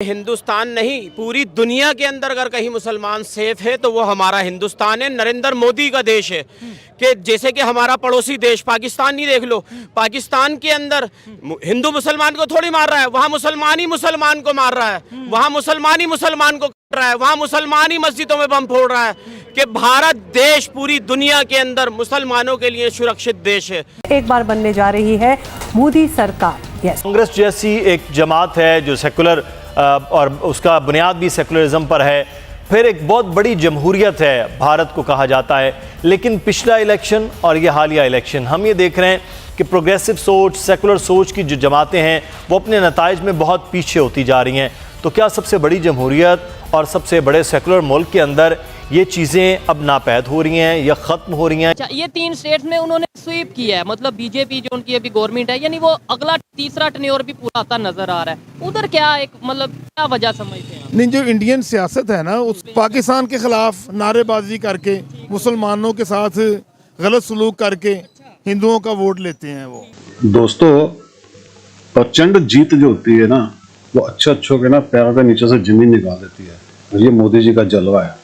हिंदुस्तान नहीं, पूरी दुनिया के अंदर अगर कहीं मुसलमान सेफ है तो वो हमारा हिंदुस्तान है, नरेंद्र मोदी का देश है। कि जैसे कि हमारा पड़ोसी देश पाकिस्तान ही देख लो, पाकिस्तान के अंदर हिंदू मुसलमान को थोड़ी मार रहा है, वहां मुसलमान ही मुसलमान को मार रहा है, वहां मुसलमान ही मुसलमान को काट रहा है, वहां मुसलमान ही मस्जिदों में बम फोड़ रहा है। कि भारत देश पूरी दुनिया के अंदर मुसलमानों के लिए सुरक्षित देश है। एक बार बनने जा रही है मोदी सरकार। कांग्रेस जैसी एक जमात है जो सेकुलर और उसका बुनियाद भी सेकुलरिज्म पर है, फिर एक बहुत बड़ी जमहूरियत है भारत को कहा जाता है। लेकिन पिछला इलेक्शन और ये हालिया इलेक्शन हम ये देख रहे हैं कि प्रोग्रेसिव सोच, सेकुलर सोच की जो जमातें हैं वो अपने नताइज में बहुत पीछे होती जा रही हैं। तो क्या सबसे बड़ी जमहूरियत और सबसे बड़े सेकुलर मुल्क के अंदर ये चीज़ें अब नापैद हो रही हैं या ख़त्म हो रही हैं? ये 3 स्टेट में उन्होंने स्वीप किया है, मतलब बीजेपी जो उनकी अभी गवर्नमेंट है, यानी वो अगला तीसरा टेन्योर भी पूरा आता नजर आ रहा है। उधर क्या एक मतलब क्या वजह समझते हैं? नहीं, जो इंडियन सियासत है ना, उस पाकिस्तान के खिलाफ नारेबाजी करके, मुसलमानों के साथ गलत सलूक करके हिंदुओं का वोट लेते हैं वो। दोस्तों, प्रचंड जीत जो होती है ना, वो अच्छों के ना पैरों के नीचे से जमीन निकाल देती है। और ये मोदी जी का जलवा है,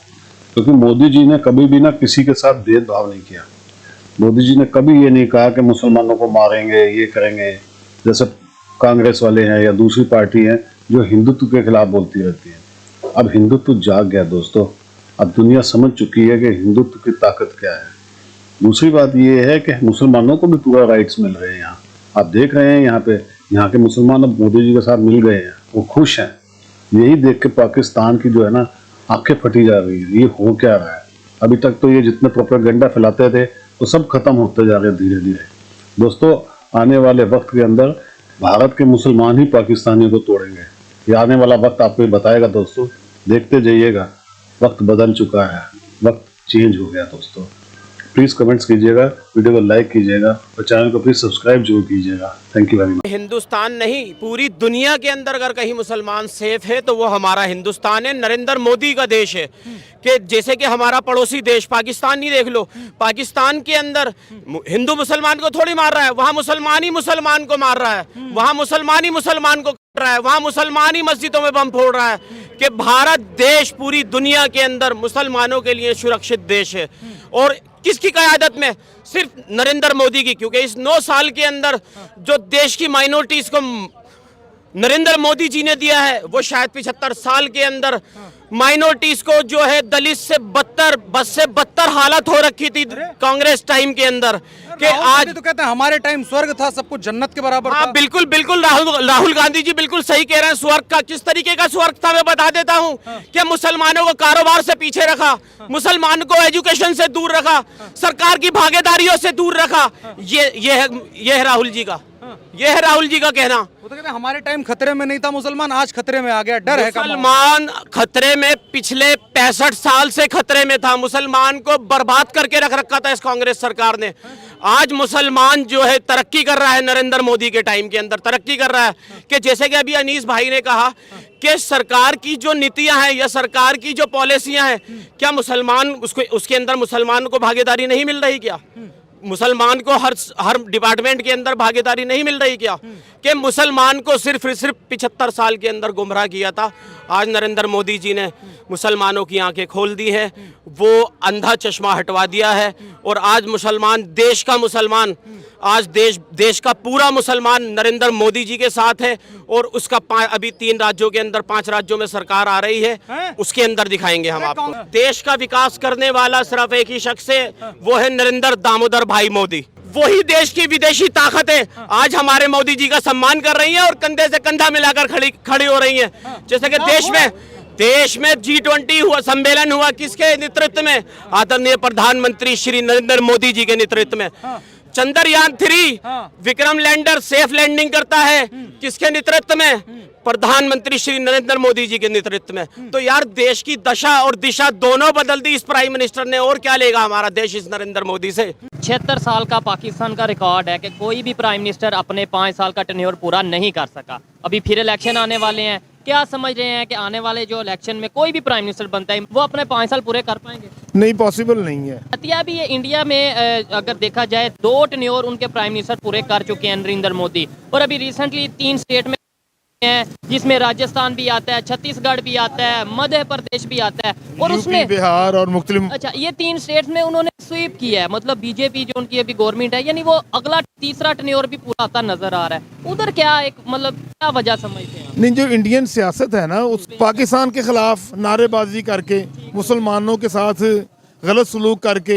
क्योंकि मोदी जी ने कभी भी ना किसी के साथ भेदभाव नहीं किया। मोदी जी ने कभी ये नहीं कहा कि मुसलमानों को मारेंगे, ये करेंगे, जैसे कांग्रेस वाले हैं या दूसरी पार्टी हैं जो हिंदुत्व के खिलाफ बोलती रहती है। अब हिंदुत्व जाग गया दोस्तों, अब दुनिया समझ चुकी है कि हिंदुत्व की ताकत क्या है। दूसरी बात ये है कि मुसलमानों को भी पूरा राइट्स मिल रहे हैं। यहाँ आप देख रहे हैं, यहाँ के मुसलमान अब मोदी जी के साथ मिल गए हैं, वो खुश हैं। यही देख के पाकिस्तान की जो है ना आंखें फटी जा रही है, ये हो क्या रहा है। अभी तक तो ये जितने प्रोपेगेंडा फैलाते थे वो सब खत्म होते जा रहे हैं धीरे धीरे। दोस्तों, आने वाले वक्त के अंदर भारत के मुसलमान ही पाकिस्तानियों को तोड़ेंगे। ये आने वाला वक्त आपको ये बताएगा दोस्तों, देखते जाइएगा। वक्त बदल चुका है, वक्त चेंज हो गया दोस्तों। प्लीज़ कमेंट्स कीजिएगा, वीडियो को लाइक कीजिएगा और चैनल को प्लीज़ सब्सक्राइब जरूर कीजिएगा। Thank you very much. Hindustan नहीं, पूरी दुनिया के अंदर अगर कहीं मुसलमान सेफ है तो वो हमारा हिंदुस्तान है, नरेंद्र मोदी का देश है। कि जैसे कि हमारा पड़ोसी देश पाकिस्तान ही देख लो, पाकिस्तान के अंदर हिंदू मुसलमान को थोड़ी मार रहा है, वहां मुसलमान ही मुसलमान को मार रहा है, वहां मुसलमान ही मुसलमान को काट रहा है, वहां मुसलमान ही मस्जिदों में बम फोड़ रहा है। कि भारत देश पूरी दुनिया के अंदर मुसलमानों के लिए सुरक्षित देश है। और किसकी क़यादत में? सिर्फ नरेंद्र मोदी की, क्योंकि इस 9 साल के अंदर जो देश की माइनॉरिटीज को नरेंद्र मोदी जी ने दिया है, वो शायद 75 साल के अंदर माइनॉरिटीज को जो है दलित से बदतर हालत हो रखी थी कांग्रेस टाइम के अंदर। कि आज तो कहते हैं हमारे टाइम स्वर्ग था, सब कुछ जन्नत के बराबर था। बिल्कुल बिल्कुल, राहुल गांधी जी बिल्कुल सही कह रहे हैं। स्वर्ग का किस तरीके का स्वर्ग था मैं बता देता हूं। कि मुसलमानों को कारोबार से पीछे रखा, मुसलमान को एजुकेशन से दूर रखा, सरकार की भागीदारियों से दूर रखा। ये है राहुल जी का, ये है राहुल जी का कहना। वो तो कहते हैं हमारे टाइम खतरे में नहीं था मुसलमान, आज खतरे में आ गया, डर है। मुसलमान खतरे में पिछले 65 साल से खतरे में था। मुसलमान को बर्बाद करके रख रखा था इस कांग्रेस सरकार ने। आज मुसलमान जो है तरक्की कर रहा है, नरेंद्र मोदी के टाइम के अंदर तरक्की कर रहा है। कि जैसे कि अभी अनीस भाई ने कहा कि सरकार की जो नीतियां हैं या सरकार की जो पॉलिसियां हैं, क्या मुसलमान उसके अंदर मुसलमान को भागीदारी नहीं मिल रही? क्या मुसलमान को हर डिपार्टमेंट के अंदर भागीदारी नहीं मिल रही? क्या कि मुसलमान को सिर्फ 75 साल के अंदर गुमराह किया था। आज नरेंद्र मोदी जी ने मुसलमानों की आंखें खोल दी है, वो अंधा चश्मा हटवा दिया है। और आज मुसलमान, देश का मुसलमान, आज देश का पूरा मुसलमान नरेंद्र मोदी जी के साथ है। और उसका अभी 3 राज्यों के अंदर 5 राज्यों में सरकार आ रही है, उसके अंदर दिखाएंगे हम आपको। देश का विकास करने वाला सिर्फ एक ही शख्स है, वो है नरेंद्र दामोदर भाई मोदी। वही देश की विदेशी ताकत है। आज हमारे मोदी जी का सम्मान कर रही है और कंधे से कंधा मिलाकर खड़ी हो रही है। जैसे कि देश में G20 हुआ, सम्मेलन हुआ, किसके नेतृत्व में? आदरणीय प्रधानमंत्री श्री नरेंद्र मोदी जी के नेतृत्व में। Chandrayaan 3 Vikram lander safe landing करता है, किसके नेतृत्व में? प्रधानमंत्री श्री नरेंद्र मोदी जी के नेतृत्व में। तो यार, देश की दशा और दिशा दोनों बदल दी इस प्राइम मिनिस्टर ने। और क्या लेगा हमारा देश इस नरेंद्र मोदी से? 76 साल का पाकिस्तान का रिकॉर्ड है कि कोई भी प्राइम मिनिस्टर अपने 5 साल का टेन्योर पूरा नहीं कर सका। अभी फिर इलेक्शन आने वाले हैं, क्या समझ रहे हैं कि आने वाले जो इलेक्शन में कोई भी प्राइम मिनिस्टर बनता है वो अपने 5 साल पूरे कर पाएंगे? नहीं, पॉसिबल नहीं है। हत्या भी है इंडिया में, अगर देखा जाए 2 टेन्योर उनके प्राइम मिनिस्टर पूरे कर चुके हैं नरेंद्र मोदी। और अभी रिसेंटली 3 स्टेट में हैं जिसमें राजस्थान भी आता है, छत्तीसगढ़ भी आता है, मध्य प्रदेश भी आता है, और उसने यूपी, बिहार और मुख्तलिफ अच्छा ये 3 स्टेट्स में उन्होंने स्वीप किया है। मतलब बीजेपी जो उनकी अभी गवर्नमेंट है, यानी वो अगला तीसरा टेन्योर भी पूरा आता नजर आ रहा है। उधर क्या एक मतलब क्या वजह समझते हैं आप? नहीं, जो इंडियन सियासत है ना, उस पाकिस्तान के खिलाफ नारेबाजी करके, मुसलमानों के साथ गलत सलूक करके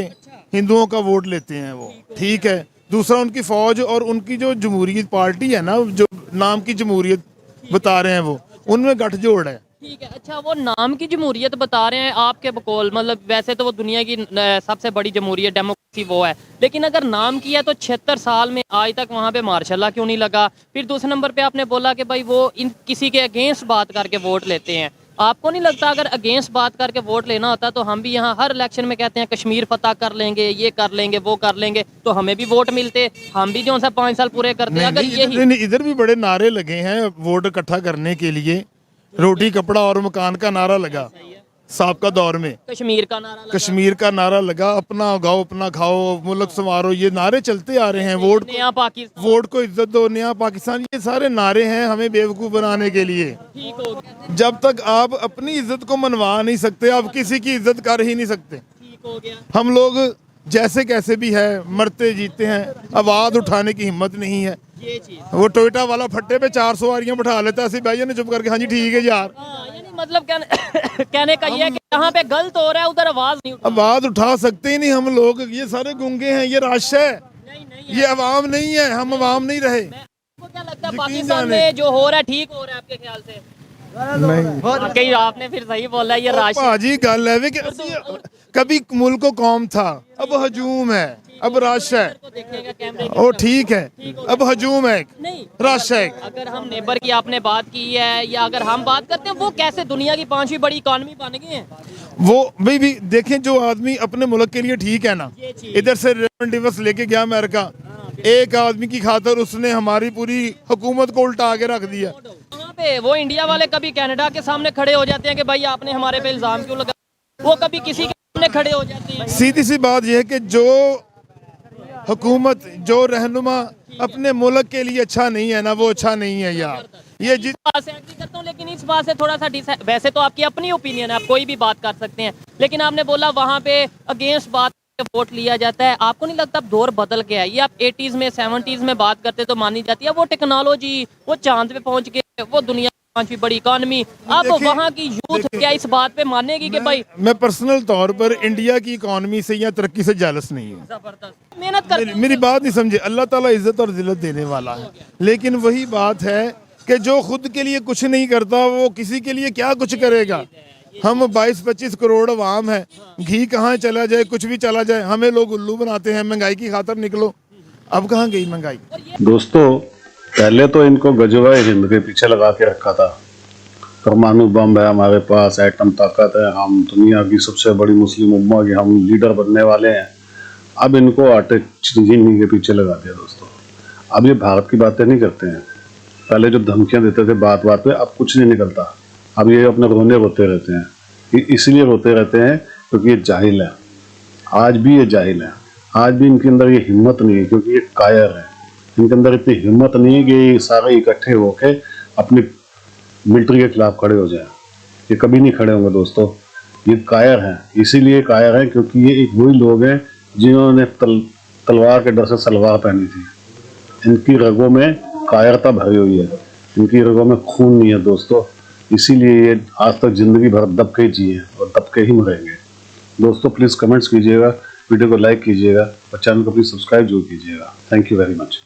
हिंदुओं का वोट लेते हैं वो, ठीक है। दूसरा, उनकी फौज और उनकी जो जमहूरियत पार्टी है ना, जो नाम की जमहूरियत बता रहे हैं वो, उनमें गठजोड़ है। ठीक है, अच्छा वो नाम की जमहूरियत बता रहे हैं आपके बकौल, मतलब वैसे तो वो दुनिया की सबसे बड़ी जमहूरियत डेमोक्रेसी वो है, लेकिन अगर नाम किया तो 76 साल में आज तक वहाँ पे मार्शल क्यों नहीं लगा? फिर दूसरे नंबर पे आपने बोला कि भाई वो इन किसी के अगेंस्ट बात करके वोट लेते हैं। आपको नहीं लगता अगर अगेंस्ट बात करके वोट लेना होता तो हम भी यहाँ हर इलेक्शन में कहते हैं कश्मीर फतह कर लेंगे, ये कर लेंगे, वो कर लेंगे, तो हमें भी वोट मिलते, हम भी जो सा 5 साल पूरे करते। अगर यही नहीं, इधर भी बड़े नारे लगे हैं वोट इकट्ठा करने के लिए। रोटी कपड़ा और मकान का नारा लगा साहब दौर में, कश्मीर का नारा लगा, कश्मीर का नारा लगा, अपना उगाओ अपना खाओ, मुल्क संवारो, ये नारे चलते आ रहे हैं। नया पाकिस्तान, वोट को इज्जत दो, नया पाकिस्तान, ये सारे नारे हैं हमें बेवकूफ़ बनाने के लिए। ठीक हो गया, जब तक आप अपनी इज्जत को मनवा नहीं सकते, आप किसी की इज्जत कर ही नहीं सकते। ठीक हो गया। हम लोग जैसे कैसे भी है मरते जीते हैं, आवाज़ उठाने की हिम्मत नहीं है। ये चीज वो टोयोटा वाला फट्टे पे 4 सवारियां बिठा लेता है, ऐसे भाई ने चुप करके हाँ जी ठीक है यार। यानी मतलब कहने का ये है कि जहाँ पे गलत हो रहा है उधर आवाज नहीं उठा। आवाज उठा सकते ही नहीं हम लोग, ये सारे गूंगे हैं, ये रश है, नहीं ये अवाम नहीं है, हम अवाम नहीं रहे। आपको क्या लगता है यकीन पाकिस्तान जाने। में जो हो रहा है ठीक हो रहा है आपके ख्याल से? नहीं कहीं आपने फिर सही बोला, ये राशि भाजी गल है कि कभी मुल्क को कौम था, अब हजूम है, अब रश है। को देखेगा कैमरे ओ ठीक है, अब हजूम है, नहीं। रश है। अगर हम नेबर की आपने बात की है या अगर हम बात करते हैं, वो कैसे दुनिया की 5वीं बड़ी इकॉनमी बन गई है? वो भाई भी देखें, जो आदमी अपने मुल्क के लिए ठीक है ना, इधर से रेमंड डेविस लेके गया अमेरिका, एक आदमी की खातर उसने हमारी पूरी हुकूमत को उल्टा आगे रख दिया। वहाँ पे वो इंडिया वाले कभी कनाडा के सामने खड़े हो जाते हैं कि भाई आपने हमारे पे इल्जाम क्यों लगा, वो कभी किसी के सामने खड़े हो जाते हैं। सीधी सी बात यह है कि जो हुकूमत, जो रहनुमा अपने मुल्क के लिए अच्छा नहीं है ना, वो अच्छा नहीं है यार। ये जिस बात से एग्री करता हूँ, लेकिन इस बात से थोड़ा सा वैसे तो आपकी अपनी ओपिनियन है, आप कोई भी बात कर सकते हैं, लेकिन आपने बोला वहाँ पे अगेंस्ट बात वोट लिया जाता है। आपको नहीं लगता अब दौर बदल गया है? ये आप 80s में 70s में बात करते तो मानी जाती है, वो टेक्नोलॉजी, वो चांद पे पहुंच के, वो दुनिया की 5वीं बड़ी इकॉनमी, अब देखिए- वहाँ की यूथ क्या इस बात पे मानेगी कि भाई मैं पर्सनल तौर पर इंडिया की इकॉनमी से या तरक्की से जालस नहीं हूँ। जबरदस्त मेहनत कर मेरी बात नहीं समझे, अल्लाह ताला इज्जत और जिल्लत देने वाला है, लेकिन वही बात है कि जो खुद के लिए कुछ नहीं करता वो किसी के लिए क्या कुछ करेगा। हम 22-25 करोड़ अवाम है, घी कहाँ चला जाए, कुछ भी चला जाए, हमें लोग उल्लू बनाते हैं, महंगाई की खातर निकलो। अब कहाँ गई महंगाई? दोस्तों, पहले तो इनको गजवाए हिंद के पीछे लगा के रखा था, परमाणु बम है हमारे पास, एटम ताकत है, हम दुनिया की सबसे बड़ी मुस्लिम उम्मा के हम लीडर बनने वाले हैं। अब इनको आटे चीनी के पीछे लगा दिया दोस्तों। अब ये भारत की बातें नहीं करते हैं, पहले जो धमकियां देते थे बात बात पे, अब कुछ नहीं निकलता। अब ये अपने रोते रहते हैं, ये इसलिए रोते रहते हैं क्योंकि ये जाहिल है। आज भी ये जाहिल है, आज भी इनके अंदर ये हिम्मत नहीं है, क्योंकि ये कायर है। इनके अंदर इतनी हिम्मत नहीं है कि ये सारे इकट्ठे होके अपनी मिलिट्री के खिलाफ खड़े हो जाए। ये कभी नहीं खड़े होंगे दोस्तों, ये कायर हैं। इसीलिए कायर हैं क्योंकि ये एक वही लोग हैं जिन्होंने तलवार के डर से सलवार पहनी थी। इनकी रगों में कायरता भरी हुई है, इनकी रगों में खून नहीं है दोस्तों। इसीलिए ये आज तक जिंदगी भर दबके ही जिए और दबके ही मरेंगे। दोस्तों प्लीज़ कमेंट्स कीजिएगा, वीडियो को लाइक कीजिएगा और चैनल को प्लीज़ सब्सक्राइब जरूर कीजिएगा। Thank you very much.